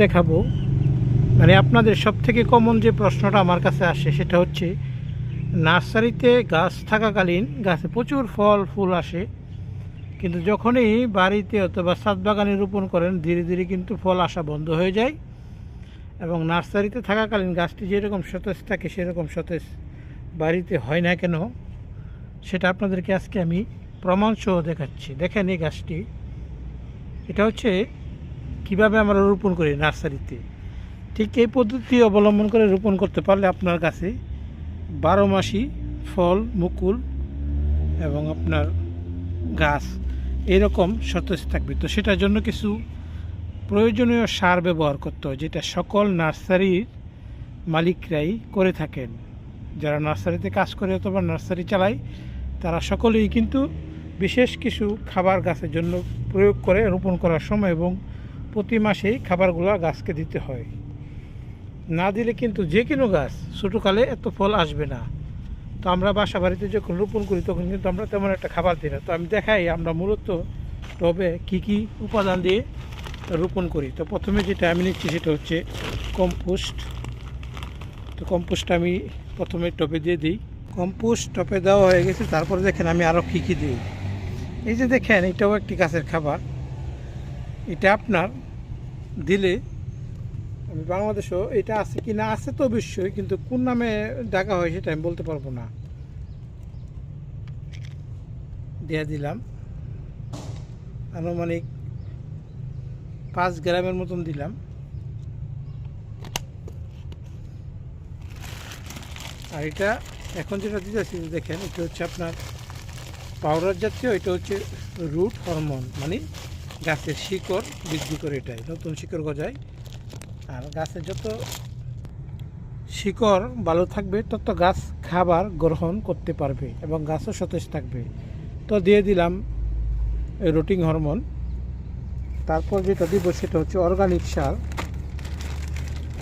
দেখাবো মানে আপনাদের সবথেকে কমন যে প্রশ্নটা আমার কাছে আসে সেটা হচ্ছে নার্সারিতে গাছ থাকাকালীন গাছে প্রচুর ফল ফুল আসে, কিন্তু যখনই বাড়িতে অথবা ছাদ বাগানে রোপণ করেন ধীরে ধীরে কিন্তু ফল আসা বন্ধ হয়ে যায় এবং নার্সারিতে থাকাকালীন গাছটি যেরকম সতেজ থাকে সেরকম সতেজ বাড়িতে হয় না কেন সেটা আপনাদেরকে আজকে আমি প্রমাণসহ দেখাচ্ছি। দেখেন এই গাছটি, এটা হচ্ছে কিভাবে আমরা রোপণ করি নার্সারিতে। ঠিক এই পদ্ধতি অবলম্বন করে রোপণ করতে পারলে আপনার কাছে 12 মাসই ফল মুকুল এবং আপনার গাছ এরকম সতেজ থাকবে। তো সেটার জন্য কিছু প্রয়োজনীয় সার ব্যবহার করতে হয়, যেটা সকল নার্সারির মালিকরাই করে থাকেন। যারা নার্সারিতে কাজ করে অথবা নার্সারি চালায় তারা সকলেই কিন্তু বিশেষ কিছু খাবার গাছের জন্য প্রয়োগ করে রোপণ করার সময়, এবং প্রতি মাসেই খাবারগুলো গাছকে দিতে হয়। না দিলে কিন্তু যে কোনো গাছ ছোটোকালে এত ফল আসবে না। তো আমরা বাসা বাড়িতে যখন রোপণ করি তখন কিন্তু আমরা তেমন একটা খাবার দিই না। তো আমি দেখাই আমরা মূলত টবে কী কী উপাদান দিয়ে রোপণ করি। তো প্রথমে যেটা আমি নিচ্ছি সেটা হচ্ছে কম্পোস্ট। তো কম্পোস্টটা আমি প্রথমে টবে দিয়ে দিই। কম্পোস্ট টবে দেওয়া হয়ে গেছে, তারপরে দেখেন আমি আরও কী কী দিই। এই যে দেখেন এটাও একটি গাছের খাবার। এটা আপনার দিলে, আমি বাংলাদেশেও এটা আছে কি না আছে তো অবশ্যই, কিন্তু কোন নামে ডাকা হয় সেটা আমি বলতে পারবো না। দিয়ে দিলাম আনুমানিক 5 গ্রামের মতন দিলাম। আর এটা এখন যেটা দিতেছি দেখেন, এটা হচ্ছে আপনার পাউডার জাতীয়, এটা হচ্ছে রুট হরমোন, মানে গাছের শিকড় বৃদ্ধি করে, এটাই নতুন শিকড় গজায়। আর গাছের যত শিকড় ভালো থাকবে তত গাছ খাবার গ্রহণ করতে পারবে এবং গাছও সতেজ থাকবে। তো দিয়ে দিলাম রুটিং হরমোন। তারপর যেটা দিব সেটা হচ্ছে অর্গানিক সার।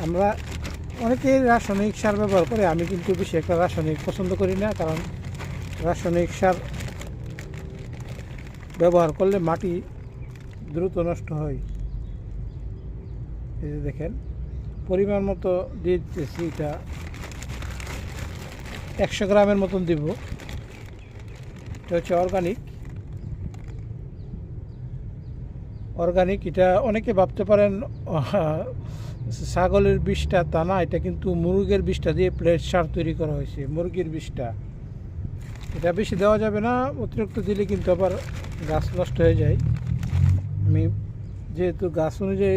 আমরা অনেকে রাসায়নিক সার ব্যবহার করে, আমি কিন্তু বেশি একটা রাসায়নিক পছন্দ করি না, কারণ রাসায়নিক সার ব্যবহার করলে মাটি দ্রুত নষ্ট হয়। এই যে দেখেন পরিমাণ মতো দিয়ে দিতেছি, এটা 100 গ্রামের মতন দিব। এটা হচ্ছে অর্গানিক। এটা অনেকে ভাবতে পারেন ছাগলের বিষটা, তা না, এটা কিন্তু মুরগির বিষটা দিয়ে প্লেট সার তৈরি করা হয়েছে। মুরগির বিষটা এটা বেশি দেওয়া যাবে না, অতিরিক্ত দিলে কিন্তু আবার গাছ নষ্ট হয়ে যায়। আমি যেহেতু গাছ অনুযায়ী